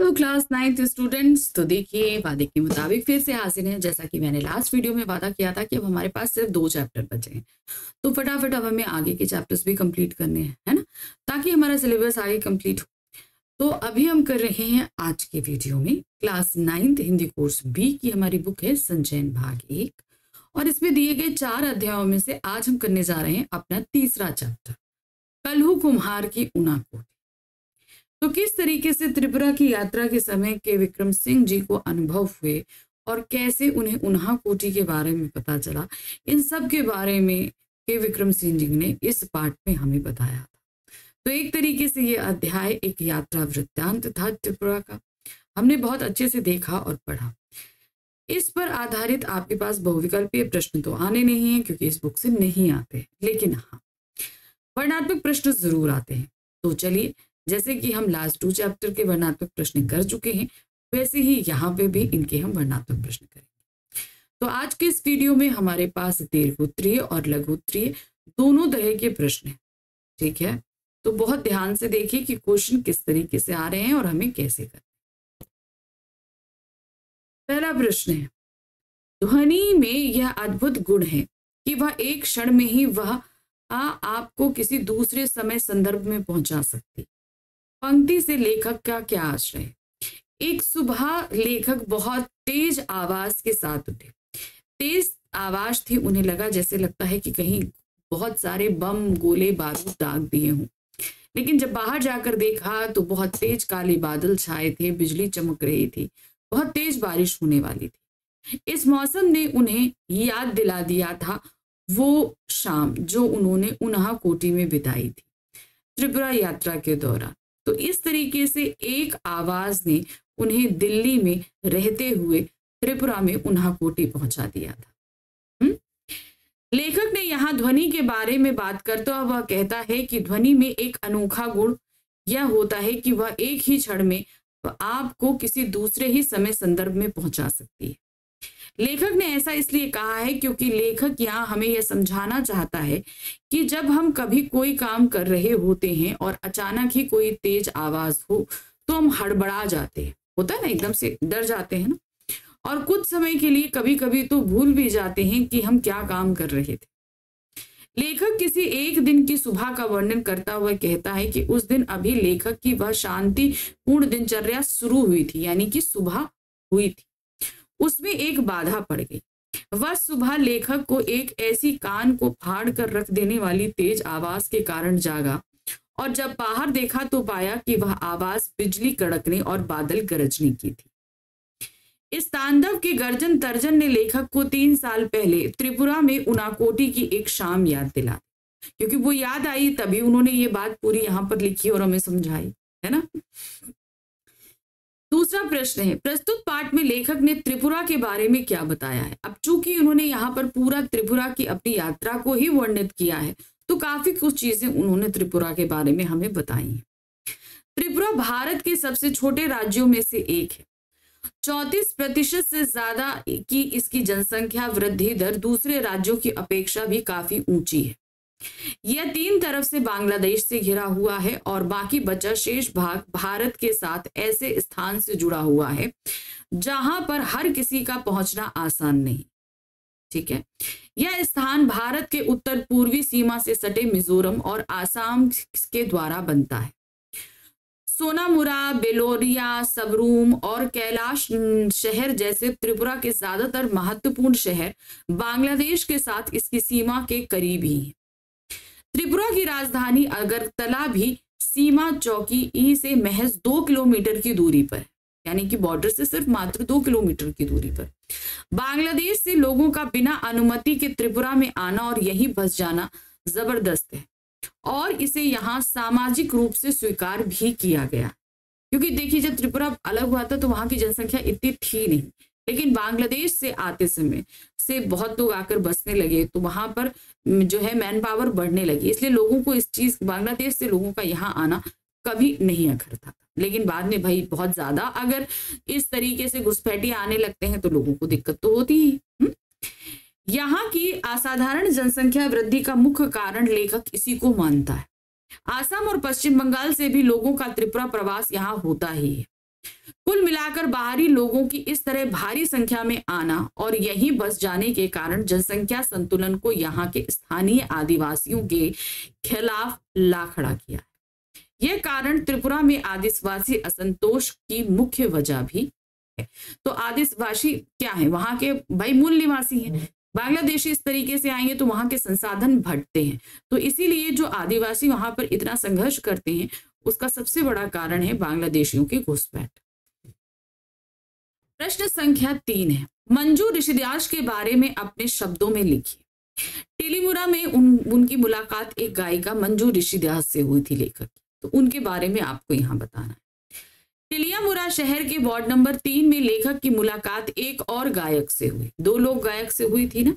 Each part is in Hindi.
तो क्लास 9th स्टूडेंट्स, तो देखिए वादे के मुताबिक फिर से हाजिर हैं। जैसा कि मैंने लास्ट वीडियो में वादा किया था कि अब हमारे पास सिर्फ 2 चैप्टर बचे हैं, तो फटाफट अब हमें आगे के चैप्टर्स भी कंप्लीट करने हैं, है ना, ताकि हमारा सिलेबस आगे कंप्लीट हो। तो अभी हम कर रहे हैं आज के वीडियो में class 9th Hindi course B की हमारी बुक है संचयन भाग 1, और इसमें दिए गए 4 अध्यायों में से आज हम करने जा रहे हैं अपना तीसरा चैप्टर, कल्हू कुम्हार की ऊना-कोटी। तो किस तरीके से त्रिपुरा की यात्रा के समय के विक्रम सिंह जी को अनुभव हुए और कैसे उन्हें ऊना-कोटी के बारे में पता चला, इन सब के बारे में के विक्रम सिंह जी ने इस पाठ में हमें बताया था। तो एक तरीके से ये अध्याय एक यात्रा वृत्तांत था त्रिपुरा का, हमने बहुत अच्छे से देखा और पढ़ा। इस पर आधारित आपके पास बहुविकल्पीय प्रश्न तो आने नहीं है क्योंकि इस बुक से नहीं आते, लेकिन हाँ वर्णनात्मक प्रश्न जरूर आते हैं। तो चलिए, जैसे कि हम लास्ट 2 चैप्टर के वर्णनात्मक प्रश्न कर चुके हैं, वैसे ही यहाँ पे भी इनके हम वर्णनात्मक प्रश्न करेंगे। तो आज के इस वीडियो में हमारे पास दीर्घोत्तरीय और लघुत्तरीय दोनों तरह के प्रश्न हैं, ठीक है। तो बहुत ध्यान से देखिए कि क्वेश्चन किस तरीके से आ रहे हैं और हमें कैसे करना है। पहला प्रश्न है, ध्वनि में यह अद्भुत गुण है कि वह एक क्षण में ही वह आपको किसी दूसरे समय संदर्भ में पहुंचा सकती। पंक्ति से लेखक का क्या आशय है? एक सुबह लेखक बहुत तेज आवाज के साथ उठे। तेज आवाज थी, उन्हें लगा जैसे लगता है कि कहीं बहुत सारे बम गोले बारूद दाग दिए हों, लेकिन जब बाहर जाकर देखा तो बहुत तेज काले बादल छाए थे, बिजली चमक रही थी, बहुत तेज बारिश होने वाली थी। इस मौसम ने उन्हें याद दिला दिया था वो शाम जो उन्होंने ऊना-कोटी में बिताई थी त्रिपुरा यात्रा के दौरान। तो इस तरीके से एक आवाज ने उन्हें दिल्ली में रहते हुए त्रिपुरा में ऊना-कोटी पहुंचा दिया था। लेखक ने यहाँ ध्वनि के बारे में बात करते हुए वह कहता है कि ध्वनि में एक अनोखा गुण यह होता है कि वह एक ही क्षण में आपको किसी दूसरे ही समय संदर्भ में पहुंचा सकती है। लेखक ने ऐसा इसलिए कहा है क्योंकि लेखक यहाँ हमें यह समझाना चाहता है कि जब हम कभी कोई काम कर रहे होते हैं और अचानक ही कोई तेज आवाज हो तो हम हड़बड़ा जाते हैं, होता है ना, एकदम से डर जाते हैं ना, और कुछ समय के लिए कभी कभी तो भूल भी जाते हैं कि हम क्या काम कर रहे थे। लेखक किसी एक दिन की सुबह का वर्णन करता हुआ कहता है कि उस दिन अभी लेखक की वह शांतिपूर्ण दिनचर्या शुरू हुई थी, यानी कि सुबह हुई थी, उसमें एक बाधा पड़ गई। वह सुबह लेखक को एक ऐसी कान को फाड़ कर रख देने वाली तेज आवाज के कारण जागा, और जब बाहर देखा तो पाया कि वह आवाज बिजली कड़कने और बादल गरजने की थी। इस तांडव के गर्जन तर्जन ने लेखक को 3 साल पहले त्रिपुरा में ऊना-कोटी की एक शाम याद दिला, क्योंकि वो याद आई तभी उन्होंने ये बात पूरी यहाँ पर लिखी और हमें समझाई, है ना। दूसरा प्रश्न है, प्रस्तुत पाठ में लेखक ने त्रिपुरा के बारे में क्या बताया है? अब चूंकि उन्होंने यहाँ पर पूरा त्रिपुरा की अपनी यात्रा को ही वर्णित किया है, तो काफी कुछ चीजें उन्होंने त्रिपुरा के बारे में हमें बताई हैं। त्रिपुरा भारत के सबसे छोटे राज्यों में से एक है। 34% से ज्यादा की इसकी जनसंख्या वृद्धि दर दूसरे राज्यों की अपेक्षा भी काफी ऊंची है। यह 3 तरफ से बांग्लादेश से घिरा हुआ है और बाकी बचा शेष भाग भारत के साथ ऐसे स्थान से जुड़ा हुआ है जहां पर हर किसी का पहुंचना आसान नहीं, ठीक है। यह स्थान भारत के उत्तर पूर्वी सीमा से सटे मिजोरम और आसाम के द्वारा बनता है। सोनामुरा, बेलोरिया, सबरूम और कैलाश शहर जैसे त्रिपुरा के ज्यादातर महत्वपूर्ण शहर बांग्लादेश के साथ इसकी सीमा के करीब ही हैं। त्रिपुरा की राजधानी अगरतला भी सीमा चौकी ई से महज 2 किलोमीटर की दूरी पर, यानी कि बॉर्डर से सिर्फ मात्र 2 किलोमीटर की दूरी पर। बांग्लादेश से लोगों का बिना अनुमति के त्रिपुरा में आना और यहीं बस जाना जबरदस्त है, और इसे यहाँ सामाजिक रूप से स्वीकार भी किया गया, क्योंकि देखिए जब त्रिपुरा अलग हुआ था तो वहां की जनसंख्या इतनी थी नहीं, लेकिन बांग्लादेश से आते समय से बहुत लोग आकर बसने लगे तो वहां पर जो है मैन पावर बढ़ने लगी, इसलिए लोगों को इस चीज, बांग्लादेश से लोगों का यहाँ आना कभी नहीं अखरता था। लेकिन बाद में भाई बहुत ज्यादा अगर इस तरीके से घुसपैठिए आने लगते हैं तो लोगों को दिक्कत तो होती ही। यहाँ की असाधारण जनसंख्या वृद्धि का मुख्य कारण लेखक इसी को मानता है। आसाम और पश्चिम बंगाल से भी लोगों का त्रिपुरा प्रवास यहाँ होता ही है। कुल मिलाकर बाहरी लोगों की इस तरह भारी संख्या में आना और यहीं बस जाने के कारण जनसंख्या संतुलन को यहाँ के स्थानीय आदिवासियों के खिलाफ ला खड़ा किया है। यह कारण त्रिपुरा में आदिवासी असंतोष की मुख्य वजह भी है। तो आदिवासी क्या है? वहां के भाई मूल निवासी हैं। बांग्लादेशी इस तरीके से आएंगे तो वहां के संसाधन घटते हैं, तो इसीलिए जो आदिवासी वहां पर इतना संघर्ष करते हैं उसका सबसे बड़ा कारण है बांग्लादेशियों की घुसपैठ। प्रश्न संख्या 3 है, मंजू ऋषिदास के बारे में अपने शब्दों में लिखिए। टिलीमुरा में उनकी मुलाकात एक गायिका मंजू ऋषिदास से हुई थी, लेखक, तो उनके बारे में आपको यहाँ बताना है। टिलियामुरा शहर के वार्ड नंबर 3 में लेखक की मुलाकात एक और गायक से हुई। 2 लोग गायक से हुई थी ना,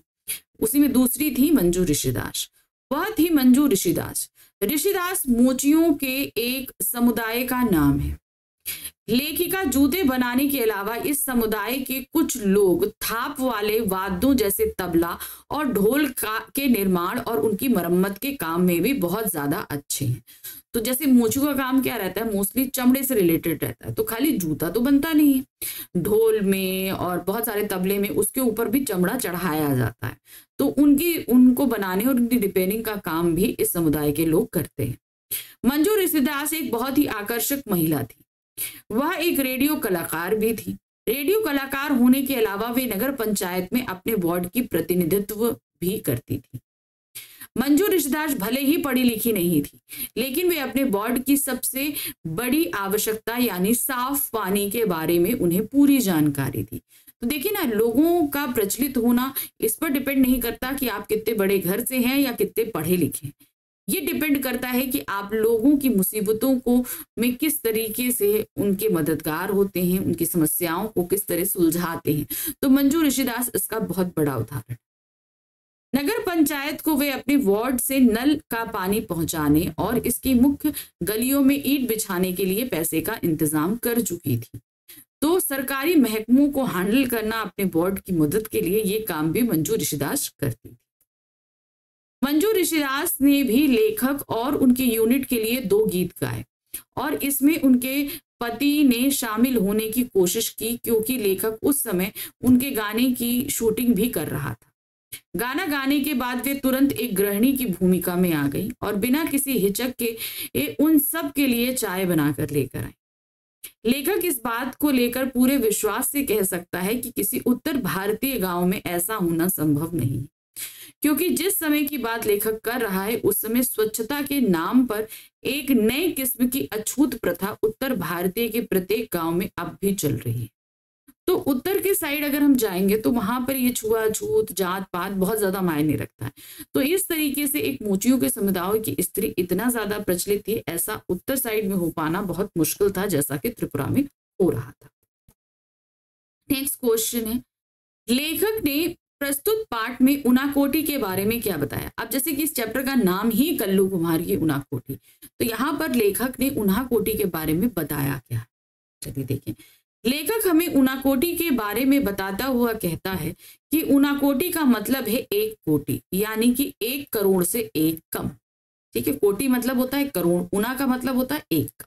उसी में दूसरी थी मंजू ऋषिदास। वह थी मंजू ऋषिदास। ऋषिदास मोचियों के एक समुदाय का नाम है। लेखिका जूते बनाने के अलावा इस समुदाय के कुछ लोग थाप वाले वाद्यों जैसे तबला और ढोल के निर्माण और उनकी मरम्मत के काम में भी बहुत ज्यादा अच्छे हैं। तो जैसे मोचियों का काम क्या रहता है, मोस्टली चमड़े से रिलेटेड रहता है, तो खाली जूता तो बनता नहीं है, ढोल में और बहुत सारे तबले में उसके ऊपर भी चमड़ा चढ़ाया जाता है। तो उनको बनाने और उनकी रिपेयरिंग का काम भी इस समुदाय के लोग करते हैं। मंजू ऋषिदास एक बहुत ही आकर्षक महिला थी। वह एक रेडियो कलाकार भी थी। रेडियो कलाकार होने के अलावा वे नगर पंचायत में अपने वार्ड की प्रतिनिधित्व भी करती थी। मंजू ऋषिदास भले ही पढ़ी लिखी नहीं थी, लेकिन वे अपने वार्ड की सबसे बड़ी आवश्यकता यानी साफ पानी के बारे में उन्हें पूरी जानकारी थी। तो देखिए ना, लोगों का प्रचलित होना इस पर डिपेंड नहीं करता कि आप कितने बड़े घर से हैं या कितने पढ़े लिखे हैं। ये डिपेंड करता है कि आप लोगों की मुसीबतों को में किस तरीके से उनके मददगार होते हैं, उनकी समस्याओं को किस तरह सुलझाते हैं। तो मंजू ऋषिदास इसका बहुत बड़ा उदाहरण। नगर पंचायत को वे अपने वार्ड से नल का पानी पहुंचाने और इसकी मुख्य गलियों में ईंट बिछाने के लिए पैसे का इंतजाम कर चुकी थी। तो सरकारी महकमों को हैंडल करना अपने वार्ड की मदद के लिए ये काम भी मंजू ऋषिदास करती थी। मंजू ऋषिदास ने भी लेखक और उनके यूनिट के लिए 2 गीत गाए और इसमें उनके पति ने शामिल होने की कोशिश की, क्योंकि लेखक उस समय उनके गाने की शूटिंग भी कर रहा था। गाना गाने के बाद वे तुरंत एक गृहिणी की भूमिका में आ गई और बिना किसी हिचक के उन सब के लिए चाय बनाकर लेकर आई। लेखक इस बात को लेकर पूरे विश्वास से कह सकता है कि किसी उत्तर भारतीय गांव में ऐसा होना संभव नहीं, क्योंकि जिस समय की बात लेखक कर रहा है उस समय स्वच्छता के नाम पर एक नई किस्म की अछूत प्रथा उत्तर भारतीय के प्रत्येक गांव में अब भी चल रही है। तो उत्तर के साइड अगर हम जाएंगे तो वहां पर ये छुआछूत जात पात बहुत ज्यादा मायने रखता है। तो इस तरीके से एक मोचियों के समुदाय की स्त्री इतना ज्यादा प्रचलित थी, ऐसा उत्तर साइड में हो पाना बहुत मुश्किल था, जैसा कि त्रिपुरा में हो रहा था। नेक्स्ट क्वेश्चन है, लेखक ने प्रस्तुत पाठ में उनाकोटी के बारे में क्या बताया। अब जैसे कि इस चैप्टर का नाम ही कल्लू कुमार की उनाकोटी, तो यहाँ पर लेखक ने उनाकोटी के बारे में बताया क्या। चलिए देखें, लेखक हमें उनाकोटी के बारे में बताता हुआ कहता है कि उनाकोटी का मतलब है 1 कोटि, यानी कि 1 करोड़ से 1 कम। ठीक है, कोटि मतलब होता है करोड़, उना का मतलब होता है 1।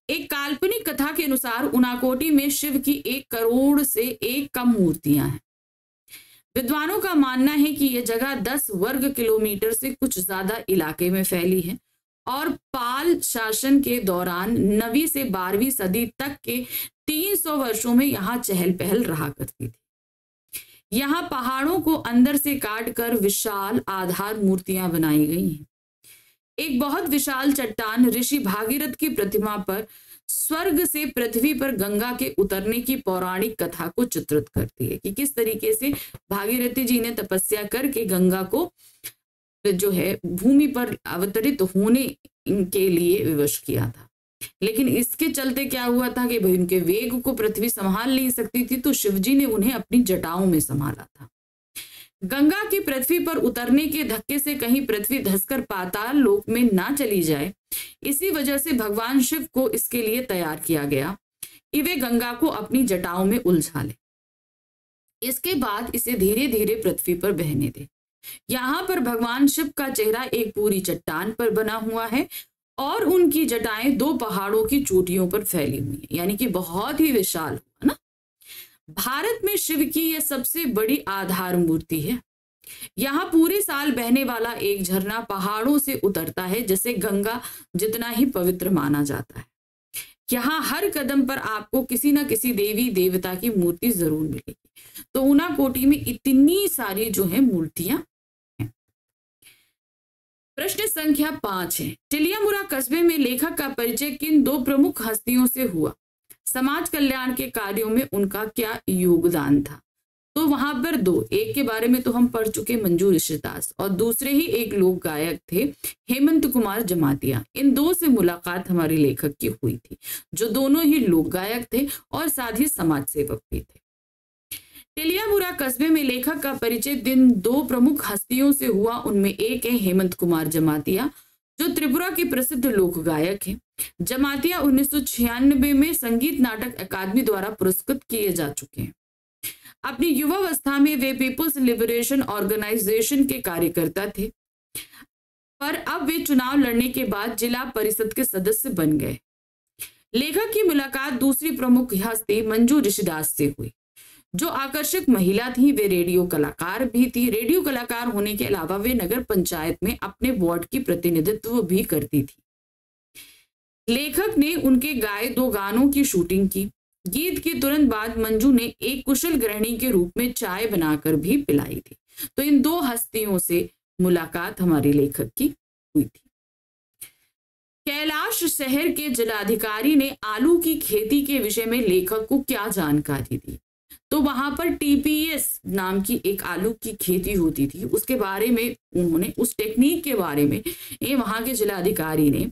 एक काल्पनिक कथा के अनुसार उनाकोटी में शिव की 1 करोड़ से 1 कम मूर्तियां हैं। विद्वानों का मानना है कि यह जगह 10 वर्ग किलोमीटर से कुछ ज्यादा इलाके में फैली है और पाल शासन के दौरान 9वीं से 12वीं सदी तक के 300 वर्षों में यहाँ चहल पहल रहा करती थी। यहाँ पहाड़ों को अंदर से काट कर विशाल आधार मूर्तियां बनाई गई हैं। एक बहुत विशाल चट्टान ऋषि भागीरथ की प्रतिमा पर स्वर्ग से पृथ्वी पर गंगा के उतरने की पौराणिक कथा को चित्रित करती है कि किस तरीके से भागीरथी जी ने तपस्या करके गंगा को जो है भूमि पर अवतरित होने के लिए विवश किया था। लेकिन इसके चलते क्या हुआ था कि भाई उनके वेग को पृथ्वी संभाल नहीं सकती थी, तो शिवजी ने उन्हें अपनी जटाओं में संभाला था। गंगा की पृथ्वी पर उतरने के धक्के से कहीं पृथ्वी धंसकर पाताल लोक में ना चली जाए, इसी वजह से भगवान शिव को इसके लिए तैयार किया गया कि वे गंगा को अपनी जटाओं में उलझा ले। इसके बाद इसे धीरे धीरे पृथ्वी पर बहने दे। यहाँ पर भगवान शिव का चेहरा एक पूरी चट्टान पर बना हुआ है और उनकी जटाएं 2 पहाड़ों की चोटियों पर फैली हुई हैं, यानी कि बहुत ही विशाल है ना। भारत में शिव की यह सबसे बड़ी आधार मूर्ति है। यहाँ पूरे साल बहने वाला एक झरना पहाड़ों से उतरता है, जैसे गंगा जितना ही पवित्र माना जाता है। यहाँ हर कदम पर आपको किसी न किसी देवी देवता की मूर्ति जरूर मिलेगी। तो ऊनाकोटी में इतनी सारी जो है मूर्तियां हैं। प्रश्न संख्या 5 है, टिलियामुरा कस्बे में लेखक का परिचय किन 2 प्रमुख हस्तियों से हुआ? समाज कल्याण के कार्यों में उनका क्या योगदान था? तो वहां पर 2, एक के बारे में तो हम पढ़ चुके, मंजू ऋषिदास, और दूसरे ही एक लोक गायक थे हेमंत कुमार जमातिया। इन 2 से मुलाकात हमारे लेखक की हुई थी, जो दोनों ही लोक गायक थे और साथ ही समाज सेवक भी थे। टिलियामुरा कस्बे में लेखक का परिचय जिन 2 प्रमुख हस्तियों से हुआ, उनमें एक है हेमंत कुमार जमातिया, जो त्रिपुरा के प्रसिद्ध लोक गायक हैं। जमातिया 1996 में संगीत नाटक अकादमी द्वारा पुरस्कृत किए जा चुके हैं। अपनी युवावस्था में वे पीपुल्स लिबरेशन ऑर्गेनाइजेशन के कार्यकर्ता थे, पर अब वे चुनाव लड़ने के बाद जिला परिषद के सदस्य बन गए। लेखक की मुलाकात दूसरी प्रमुख हस्ती मंजू ऋषिदास से हुई, जो आकर्षक महिला थी। वे रेडियो कलाकार भी थी। रेडियो कलाकार होने के अलावा वे नगर पंचायत में अपने वार्ड की प्रतिनिधित्व भी करती थी। लेखक ने उनके गाए 2 गानों की शूटिंग की। गीत के तुरंत बाद मंजू ने एक कुशल गृहिणी के रूप में चाय बनाकर भी पिलाई थी। तो इन 2 हस्तियों से मुलाकात हमारे लेखक की हुई थी। कैलाश शहर के जिलाधिकारी ने आलू की खेती के विषय में लेखक को क्या जानकारी दी? तो वहां पर टीपीएस नाम की एक आलू की खेती होती थी, उसके बारे में उन्होंने, उस टेक्निक के बारे में ये वहां के जिलाधिकारी ने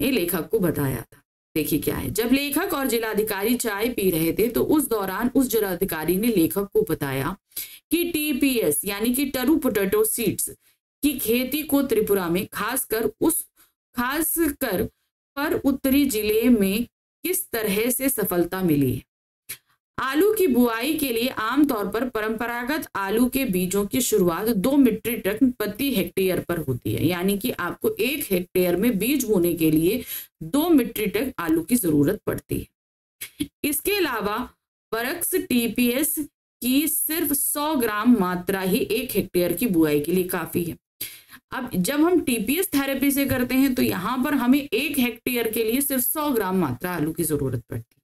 ये लेखक को बताया था। देखिए क्या है, जब लेखक और जिलाधिकारी चाय पी रहे थे तो उस दौरान उस जिलाधिकारी ने लेखक को बताया कि टीपीएस यानी कि टरू पोटैटो सीड्स की खेती को त्रिपुरा में खासकर पर उत्तरी जिले में किस तरह से सफलता मिली है। आलू की बुआई के लिए आमतौर पर परंपरागत आलू के बीजों की शुरुआत 2 मीट्रिक टन प्रति हेक्टेयर पर होती है, यानी कि आपको 1 हेक्टेयर में बीज बोने के लिए 2 मीट्रिक टन आलू की जरूरत पड़ती है। इसके अलावा बरक्स टीपीएस की सिर्फ 100 ग्राम मात्रा ही 1 हेक्टेयर की बुआई के लिए काफी है। अब जब हम टीपीएस थेरेपी से करते हैं तो यहाँ पर हमें 1 हेक्टेयर के लिए सिर्फ 100 ग्राम मात्रा आलू की जरूरत पड़ती है।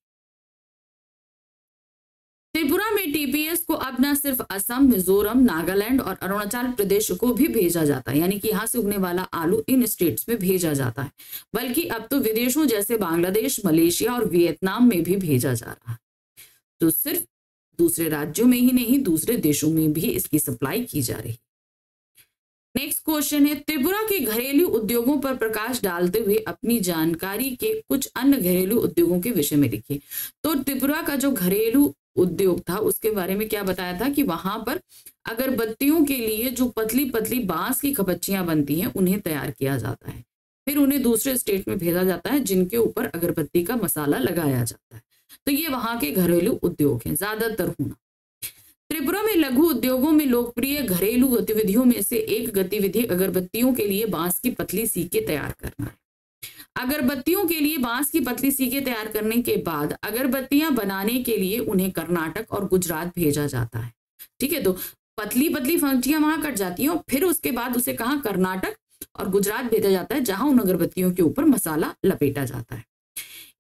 त्रिपुरा में टीपीएस को अब न सिर्फ असम, मिजोरम, नागालैंड और अरुणाचल प्रदेश को भी भेजा जाता है, यानी कि यहाँ से उगने वाला आलू इन स्टेट्स में भेजा जाता है, बल्कि अब तो विदेशों जैसे बांग्लादेश, मलेशिया और वियतनाम में भी भेजा जा रहा है। तो सिर्फ दूसरे राज्यों में ही नहीं, दूसरे देशों में भी इसकी सप्लाई की जा रही है। नेक्स्ट क्वेश्चन है, त्रिपुरा के घरेलू उद्योगों पर प्रकाश डालते हुए अपनी जानकारी के कुछ अन्य घरेलू उद्योगों के विषय में लिखिए। तो त्रिपुरा का जो घरेलू उद्योग था उसके बारे में क्या बताया था कि वहां पर अगरबत्तियों के लिए जो पतली पतली बांस की खपच्चियां बनती हैं उन्हें तैयार किया जाता है, फिर उन्हें दूसरे स्टेट में भेजा जाता है जिनके ऊपर अगरबत्ती का मसाला लगाया जाता है। तो ये वहां के घरेलू उद्योग हैं ज्यादातर होना। त्रिपुरा में लघु उद्योगों में लोकप्रिय घरेलू गतिविधियों में से एक गतिविधि अगरबत्तियों के लिए बांस की पतली सीके तैयार करना है। अगरबत्तियों के लिए बांस की पतली सीके तैयार करने के बाद अगरबत्तियां बनाने के लिए उन्हें कर्नाटक और गुजरात भेजा जाता है। ठीक है, तो पतली पतली फंक्तियां वहां कट जाती हैं और फिर उसके बाद उसे कहाँ, कर्नाटक और गुजरात भेजा जाता है, जहां उन अगरबत्तियों के ऊपर मसाला लपेटा जाता है।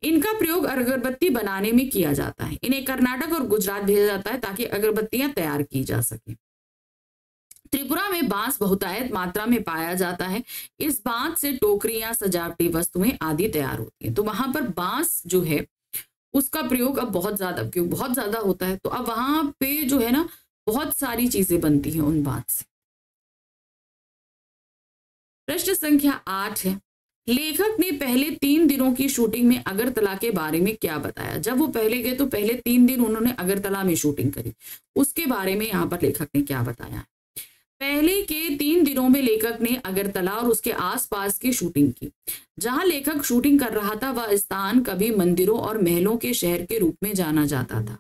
इनका प्रयोग अगरबत्ती बनाने में किया जाता है। इन्हें कर्नाटक और गुजरात भेजा जाता है ताकि अगरबत्तियां तैयार की जा सके। त्रिपुरा में बांस बहुतायत मात्रा में पाया जाता है। इस बांस से टोकरियां, सजावटी वस्तुएं आदि तैयार होती हैं। तो वहां पर बांस जो है उसका प्रयोग अब बहुत ज्यादा होता है। तो अब वहां पे जो है ना बहुत सारी चीजें बनती हैं उन बांस से। प्रश्न संख्या 8 है, लेखक ने पहले 3 दिनों की शूटिंग में अगरतला के बारे में क्या बताया? जब वो पहले गए तो पहले 3 दिन उन्होंने अगरतला में शूटिंग करी, उसके बारे में यहाँ पर लेखक ने क्या बताया? पहले के 3 दिनों में लेखक ने अगरतला और उसके आसपास की शूटिंग की। जहां लेखक शूटिंग कर रहा था वह स्थान कभी मंदिरों और महलों के शहर के रूप में जाना जाता था।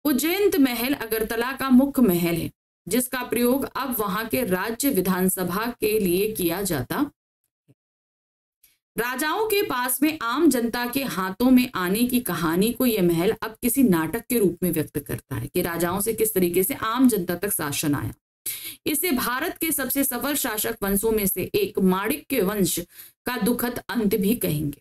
उज्जैन महल अगरतला का मुख्य महल है, जिसका प्रयोग अब वहां के राज्य विधानसभा के लिए किया जाता। राजाओं के पास में आम जनता के हाथों में आने की कहानी को यह महल अब किसी नाटक के रूप में व्यक्त करता है कि राजाओं से किस तरीके से आम जनता तक शासन आया। इसे भारत के सबसे सफल शासक वंशों में से एक माणिक्य वंश का दुखद अंत भी कहेंगे,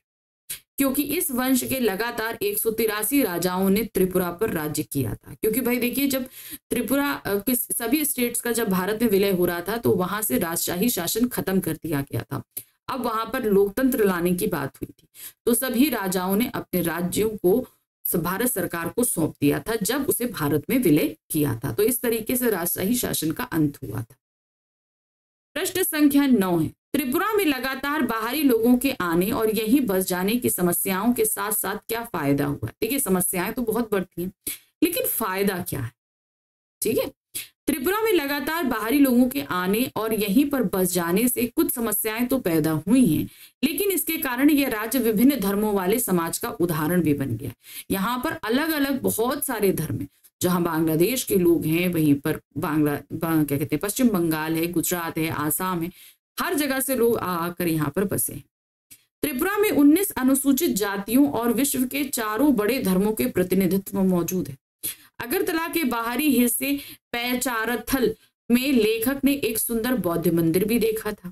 क्योंकि इस वंश के लगातार 183 राजाओं ने त्रिपुरा पर राज्य किया था। क्योंकि भाई देखिए, जब त्रिपुरा के सभी स्टेट्स का जब भारत में विलय हो रहा था तो वहां से राजशाही शासन खत्म कर दिया गया था। अब वहां पर लोकतंत्र लाने की बात हुई थी, तो सभी राजाओं ने अपने राज्यों को भारत सरकार को सौंप दिया था जब उसे भारत में विलय किया था। तो इस तरीके से राजशाही शासन का अंत हुआ था। प्रश्न संख्या 9 है, त्रिपुरा में लगातार बाहरी लोगों के आने और यहीं बस जाने की समस्याओं के साथ साथ क्या फायदा हुआ? देखिए, समस्याएं तो बहुत बढ़ती हैं, लेकिन फायदा क्या है? ठीक है, त्रिपुरा में लगातार बाहरी लोगों के आने और यहीं पर बस जाने से कुछ समस्याएं तो पैदा हुई हैं, लेकिन इसके कारण यह राज्य विभिन्न धर्मों वाले समाज का उदाहरण भी बन गया। यहाँ पर अलग अलग बहुत सारे धर्म हैं। जहां बांग्लादेश के लोग हैं, वहीं पर क्या कहते हैं, पश्चिम बंगाल है, गुजरात है, आसाम है, हर जगह से लोग आकर यहाँ पर बसे हैं। त्रिपुरा में 19 अनुसूचित जातियों और विश्व के 4 बड़े धर्मों के प्रतिनिधित्व मौजूद है। अगरतला के बाहरी हिस्से पैचारथल में लेखक ने एक सुंदर बौद्ध मंदिर भी देखा था।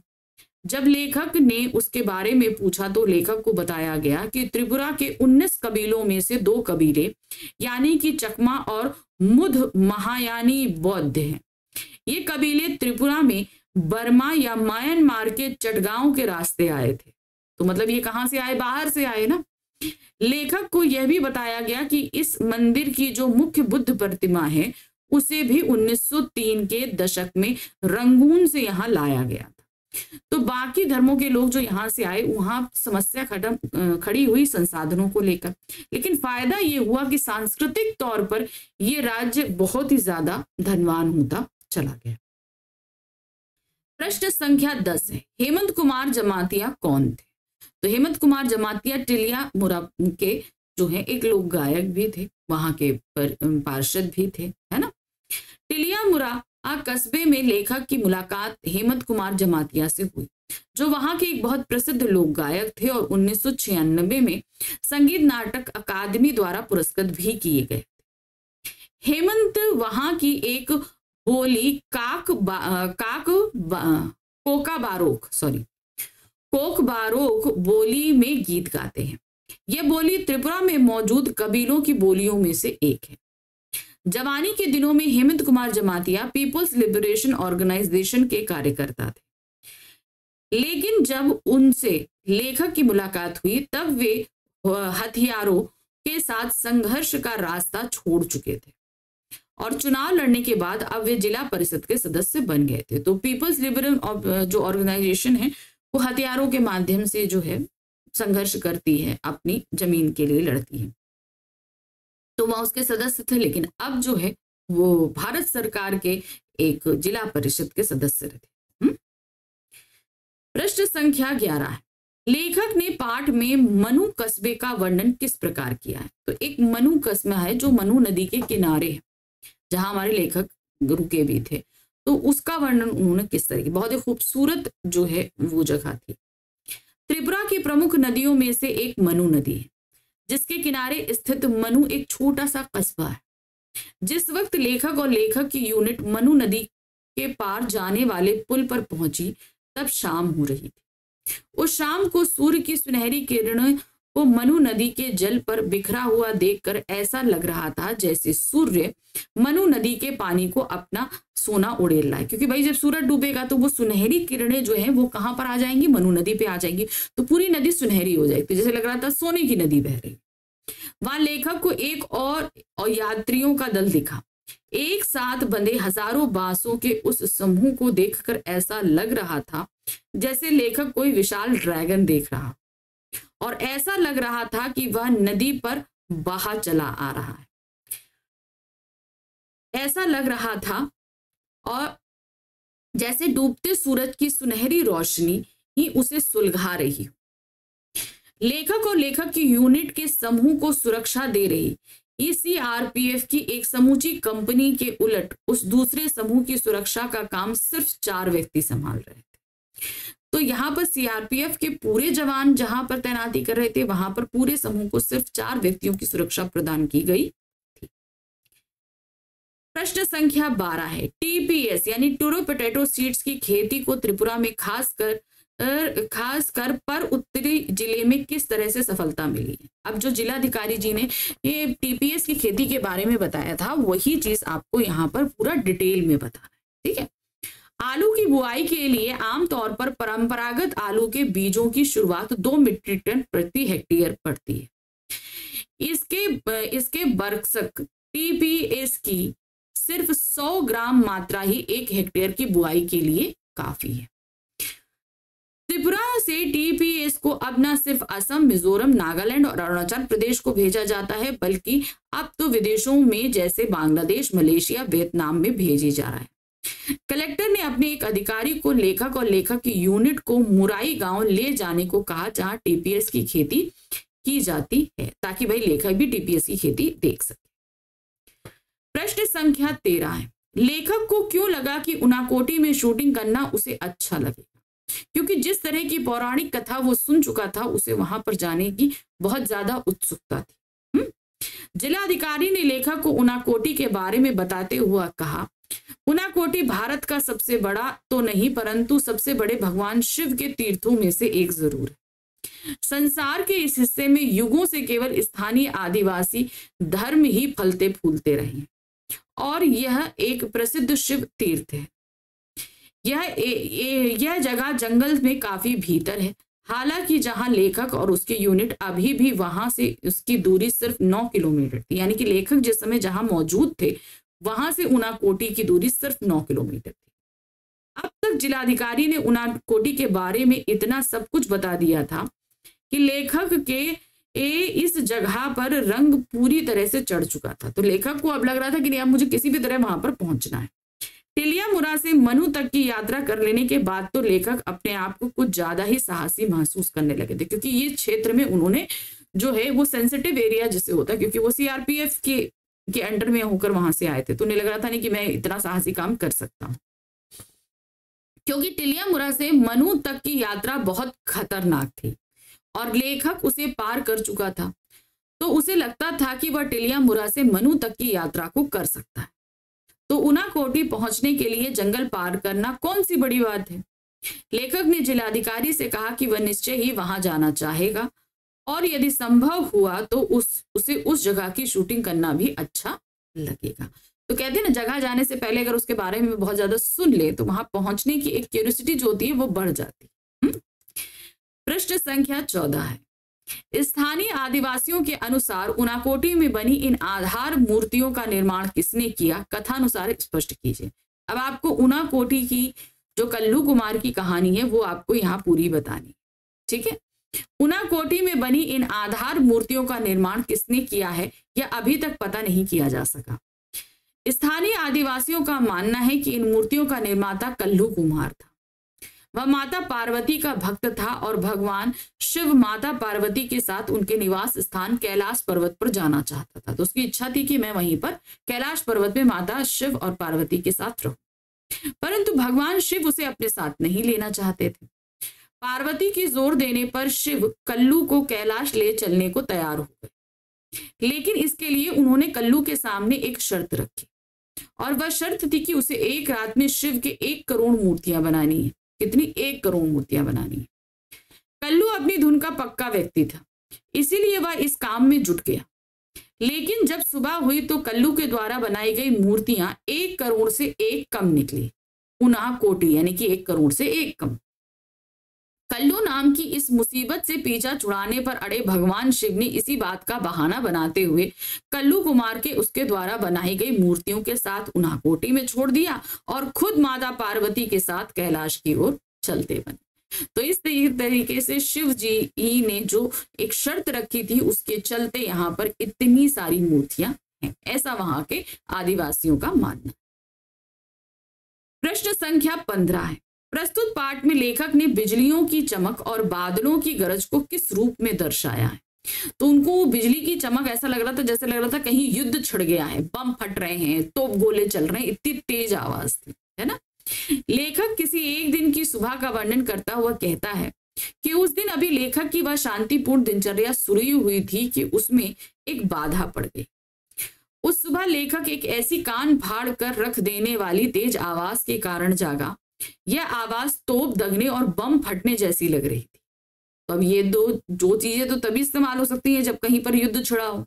जब लेखक ने उसके बारे में पूछा तो लेखक को बताया गया कि त्रिपुरा के 19 कबीलों में से 2 कबीले यानी कि चकमा और मुध महायानी बौद्ध हैं। ये कबीले त्रिपुरा में बर्मा या म्यांमार के चटगांव के रास्ते आए थे। तो मतलब ये कहां से आए? बाहर से आए ना। लेखक को यह भी बताया गया कि इस मंदिर की जो मुख्य बुद्ध प्रतिमा है उसे भी 1903 के दशक में रंगून से यहाँ लाया गया था। तो बाकी धर्मों के लोग जो यहाँ से आए, वहां समस्या खड़ी हुई संसाधनों को लेकर, लेकिन फायदा ये हुआ कि सांस्कृतिक तौर पर ये राज्य बहुत ही ज्यादा धनवान होता चला गया। प्रश्न संख्या 10 है, हेमंत कुमार जमातिया कौन थे? तो हेमंत कुमार जमातिया टिलिया मुरा के जो है एक लोक गायक भी थे, वहां के पार्षद भी थे, है ना। टिलिया मुरा कस्बे में लेखक की मुलाकात हेमंत कुमार जमातिया से हुई, जो वहां के एक बहुत प्रसिद्ध लोक गायक थे और 1996 में संगीत नाटक अकादमी द्वारा पुरस्कृत भी किए गए। हेमंत वहां की एक बोली कोकबारोक बोली में गीत गाते हैं। यह बोली त्रिपुरा में मौजूद कबीलों की बोलियों में से एक है। जवानी के दिनों में हेमंत कुमार जमातिया पीपुल्स लिबरेशन ऑर्गेनाइजेशन के कार्यकर्ता थे, लेकिन जब उनसे लेखक की मुलाकात हुई तब वे हथियारों के साथ संघर्ष का रास्ता छोड़ चुके थे और चुनाव लड़ने के बाद अब वे जिला परिषद के सदस्य बन गए थे। तो पीपल्स लिबरेशन जो ऑर्गेनाइजेशन है वो हथियारों के माध्यम से जो है संघर्ष करती है, अपनी जमीन के लिए लड़ती है। तो वह उसके सदस्य थे, लेकिन अब जो है वो भारत सरकार के एक जिला परिषद के सदस्य थे। प्रश्न संख्या 11 है, लेखक ने पाठ में मनु कस्बे का वर्णन किस प्रकार किया है? तो एक मनु कस्बा है जो मनु नदी के किनारे है, जहां हमारे लेखक रुके भी थे। तो उसका वर्णन उन्होंने किस तरह, बहुत ही खूबसूरत जो है वो जगह थी। त्रिपुरा की प्रमुख नदियों में से एक मनु नदी है, जिसके किनारे स्थित मनु एक छोटा सा कस्बा है। जिस वक्त लेखक और लेखक की यूनिट मनु नदी के पार जाने वाले पुल पर पहुंची तब शाम हो रही थी। उस शाम को सूर्य की सुनहरी किरणों को मनु नदी के जल पर बिखरा हुआ देखकर ऐसा लग रहा था जैसे सूर्य मनु नदी के पानी को अपना सोना उड़ेल रहा है। क्योंकि भाई जब सूरज डूबेगा तो वो सुनहरी किरणें जो है वो कहाँ पर आ जाएंगी? मनु नदी पे आ जाएंगी, तो पूरी नदी सुनहरी हो जाएगी। तो जैसे लग रहा था सोने की नदी बह रही। वहां लेखक को एक और यात्रियों का दल दिखा। एक साथ बंधे हजारों बांसों के उस समूह को देखकर ऐसा लग रहा था जैसे लेखक कोई विशाल ड्रैगन देख रहा, और ऐसा लग रहा था कि वह नदी पर बहा चला आ रहा है। ऐसा लग रहा था और जैसे डूबते सूरज की सुनहरी रोशनी ही उसे सुलगा रही हो। लेखक और लेखक की यूनिट के समूह को सुरक्षा दे रही सीआरपीएफ की एक समूची कंपनी के उलट उस दूसरे समूह की सुरक्षा का काम सिर्फ 4 व्यक्ति संभाल रहे थे। तो यहाँ पर सीआरपीएफ के पूरे जवान जहां पर तैनाती कर रहे थे, वहां पर पूरे समूह को सिर्फ 4 व्यक्तियों की सुरक्षा प्रदान की गई थी। प्रश्न संख्या 12 है, टीपीएस यानी टूरो पोटैटो सीड्स की खेती को त्रिपुरा में खासकर पर उत्तरी जिले में किस तरह से सफलता मिली है। अब जो जिलाधिकारी जी ने ये टीपीएस की खेती के बारे में बताया था, वही चीज आपको यहाँ पर पूरा डिटेल में बताना है। ठीक है, आलू की बुआई के लिए आमतौर पर परंपरागत आलू के बीजों की शुरुआत 2 मीट्रिक टन प्रति हेक्टेयर पड़ती है। इसके बरसक टीपीएस की सिर्फ 100 ग्राम मात्रा ही 1 हेक्टेयर की बुआई के लिए काफी है। त्रिपुरा से टीपीएस को अब न सिर्फ असम, मिजोरम, नागालैंड और अरुणाचल प्रदेश को भेजा जाता है, बल्कि अब तो विदेशों में जैसे बांग्लादेश, मलेशिया, वियतनाम में भेजी जा रहा है। कलेक्टर ने अपने एक अधिकारी को लेखक और लेखक की यूनिट को मुराई गांव ले जाने को कहा, जहां टीपीएस की खेती की जाती है, ताकि भाई लेखक भी टीपीएस की खेती देख सके। प्रश्न संख्या 13 है, लेखक को क्यों लगा कि उनाकोटी में शूटिंग करना उसे अच्छा लगेगा? क्योंकि जिस तरह की पौराणिक कथा वो सुन चुका था, उसे वहां पर जाने की बहुत ज्यादा उत्सुकता थी। जिलाधिकारी ने लेखक को उनाकोटी के बारे में बताते हुए कहा, उनाकोटी भारत का सबसे बड़ा तो नहीं, परंतु सबसे बड़े भगवान शिव के तीर्थों में से एक जरूर है। संसार के इस हिस्से में युगों से केवल स्थानीय आदिवासी धर्म ही फलते फूलते रहे और यह एक प्रसिद्ध शिव तीर्थ है। यह जगह जंगल में काफी भीतर है। हालांकि जहां लेखक और उसके यूनिट अभी भी वहां से उसकी दूरी सिर्फ 9 किलोमीटर थी, यानी कि लेखक जिस समय जहां मौजूद थे वहां से उनाकोटी की दूरी सिर्फ 9 किलोमीटर थी। अब तक जिलाधिकारी ने उनाकोटी के बारे में इतना सब कुछ बता दिया था कि लेखक के इस जगह पर रंग पूरी तरह से चढ़ चुका था। तो लेखक को अब लग रहा था कि नहीं, अब मुझे किसी भी तरह वहां पर पहुंचना है। टिलियामुरा से मनु तक की यात्रा कर लेने के बाद तो लेखक अपने आप को कुछ ज्यादा ही साहसी महसूस करने लगे थे, क्योंकि ये क्षेत्र में उन्होंने जो है वो सेंसिटिव एरिया जिससे होता है, क्योंकि वो सीआरपीएफ के अंडर में होकर वहां से आए थे, तो उन्हें लग रहा था नहीं कि मैं इतना साहसी काम कर सकता हूँ। क्योंकि टिलियामुरा से मनु तक की यात्रा बहुत खतरनाक थी और लेखक उसे पार कर चुका था, तो उसे लगता था कि वह टिलियामुरा से मनु तक की यात्रा को कर सकता है। तो उनाकोटी पहुंचने के लिए जंगल पार करना कौन सी बड़ी बात है। लेखक ने जिलाधिकारी से कहा कि वह निश्चय ही वहां जाना चाहेगा और यदि संभव हुआ तो उसे उस जगह की शूटिंग करना भी अच्छा लगेगा। तो कहते हैं ना, जगह जाने से पहले अगर उसके बारे में बहुत ज्यादा सुन ले तो वहां पहुंचने की एक क्यूरियोसिटी जो होती है वो बढ़ जाती है। प्रश्न संख्या 14 है, स्थानीय आदिवासियों के अनुसार उनाकोटी में बनी इन आधार मूर्तियों का निर्माण किसने किया? कथानुसार स्पष्ट कीजिए। अब आपको उनाकोटी की जो कल्लू कुमार की कहानी है वो आपको यहाँ पूरी बतानी, ठीक है। उनाकोटी में बनी इन आधार मूर्तियों का निर्माण किसने किया है यह अभी तक पता नहीं किया जा सका। स्थानीय आदिवासियों का मानना है कि इन मूर्तियों का निर्माता कल्लू कुमार था। वह माता पार्वती का भक्त था और भगवान शिव माता पार्वती के साथ उनके निवास स्थान कैलाश पर्वत पर जाना चाहता था। तो उसकी इच्छा थी कि मैं वहीं पर कैलाश पर्वत में माता शिव और पार्वती के साथ रहूं, परंतु भगवान शिव उसे अपने साथ नहीं लेना चाहते थे। पार्वती की जोर देने पर शिव कल्लू को कैलाश ले चलने को तैयार हो गए, लेकिन इसके लिए उन्होंने कल्लू के सामने एक शर्त रखी और वह शर्त थी कि उसे एक रात में शिव के 1 करोड़ मूर्तियां बनानी है। कितनी? 1 करोड़ मूर्तियां बनानी है। कल्लू अपनी धुन का पक्का व्यक्ति था, इसीलिए वह इस काम में जुट गया। लेकिन जब सुबह हुई तो कल्लू के द्वारा बनाई गई मूर्तियां 1 करोड़ से 1 कम निकली। उनाकोटी यानी कि 1 करोड़ से 1 कम। कल्लू नाम की इस मुसीबत से पीछा छुड़ाने पर अड़े भगवान शिव ने इसी बात का बहाना बनाते हुए कल्लू कुमार के उसके द्वारा बनाई गई मूर्तियों के साथ उनाकोटी में छोड़ दिया और खुद माता पार्वती के साथ कैलाश की ओर चलते बने। तो इस तरीके से शिव जी ने जो एक शर्त रखी थी उसके चलते यहाँ पर इतनी सारी मूर्तियां हैं, ऐसा वहां के आदिवासियों का मानना। प्रश्न संख्या 15 है, प्रस्तुत पाठ में लेखक ने बिजलियों की चमक और बादलों की गरज को किस रूप में दर्शाया है? तो उनको बिजली की चमक ऐसा लग रहा था जैसे लग रहा था कहीं युद्ध छिड़ गया है, बम फट रहे हैं, तोप गोले चल रहे हैं, इतनी तेज आवाज थी, है ना। लेखक किसी एक दिन की सुबह का वर्णन करता हुआ कहता है कि उस दिन अभी लेखक की वह शांतिपूर्ण दिनचर्या शुरू हुई थी कि उसमें एक बाधा पड़ गई। उस सुबह लेखक एक ऐसी कान फाड़ कर रख देने वाली तेज आवाज के कारण जागा। यह आवाज तोप दगने और बम फटने जैसी लग रही थी। तो अब ये दो चीजें तो तभी इस्तेमाल हो सकती हैं जब कहीं पर युद्ध छिड़ा हो।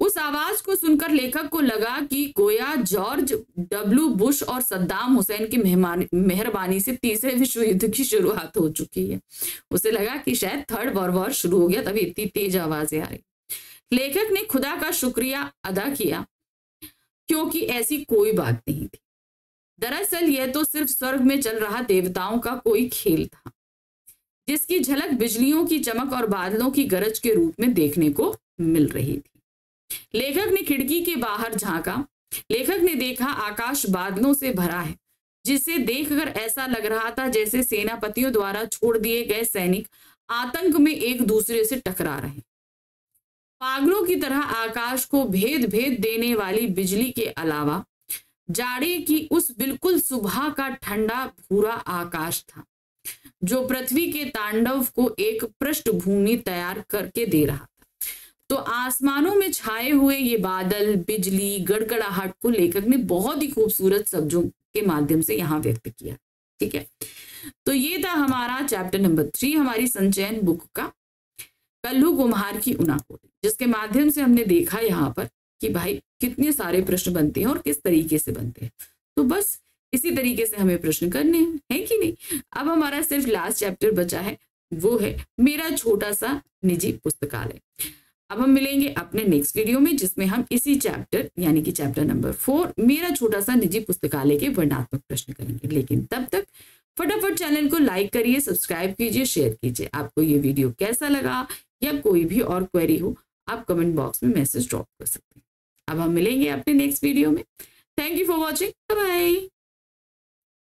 उस आवाज को सुनकर लेखक को लगा कि गोया जॉर्ज डब्ल्यू बुश और सद्दाम हुसैन की मेहरबानी से तीसरे विश्व युद्ध की शुरुआत हो चुकी है। उसे लगा कि शायद थर्ड वर्ल्ड वॉर शुरू हो गया, तभी इतनी तेज आवाजें आ रही। लेखक ने खुदा का शुक्रिया अदा किया क्योंकि ऐसी कोई बात नहीं थी। दरअसल यह तो सिर्फ स्वर्ग में चल रहा देवताओं का कोई खेल था, जिसकी झलक बिजलियों की चमक और बादलों की गरज के रूप में देखने को मिल रही थी। लेखक ने खिड़की के बाहर झांका। लेखक ने देखा आकाश बादलों से भरा है, जिसे देखकर ऐसा लग रहा था जैसे सेनापतियों द्वारा छोड़ दिए गए सैनिक आतंक में एक दूसरे से टकरा रहे। पागलों की तरह आकाश को भेद भेद देने वाली बिजली के अलावा जाड़े की उस बिल्कुल सुबह का ठंडा भूरा आकाश था, जो पृथ्वी के तांडव को एक पृष्ठभूमि तैयार करके दे रहा था। तो आसमानों में छाए हुए ये बादल, बिजली, गड़गड़ाहट को लेखक ने बहुत ही खूबसूरत शब्दों के माध्यम से यहाँ व्यक्त किया। ठीक है, तो ये था हमारा चैप्टर नंबर 3 हमारी संचयन बुक का, कल्लू कुम्हार की उनाकोटी, जिसके माध्यम से हमने देखा यहाँ पर कि भाई कितने सारे प्रश्न बनते हैं और किस तरीके से बनते हैं। तो बस इसी तरीके से हमें प्रश्न करने हैं, है कि नहीं। अब हमारा सिर्फ लास्ट चैप्टर बचा है, वो है मेरा छोटा सा निजी पुस्तकालय। अब हम मिलेंगे अपने नेक्स्ट वीडियो में, जिसमें हम इसी चैप्टर यानी कि चैप्टर नंबर 4 मेरा छोटा सा निजी पुस्तकालय के वर्णनात्मक प्रश्न करेंगे। लेकिन तब तक फटाफट चैनल को लाइक करिए, सब्सक्राइब कीजिए, शेयर कीजिए। आपको ये वीडियो कैसा लगा या कोई भी और क्वेरी हो, आप कमेंट बॉक्स में मैसेज ड्रॉप कर सकते हैं। अब हम मिलेंगे अपने नेक्स्ट वीडियो में। Thank you for watching.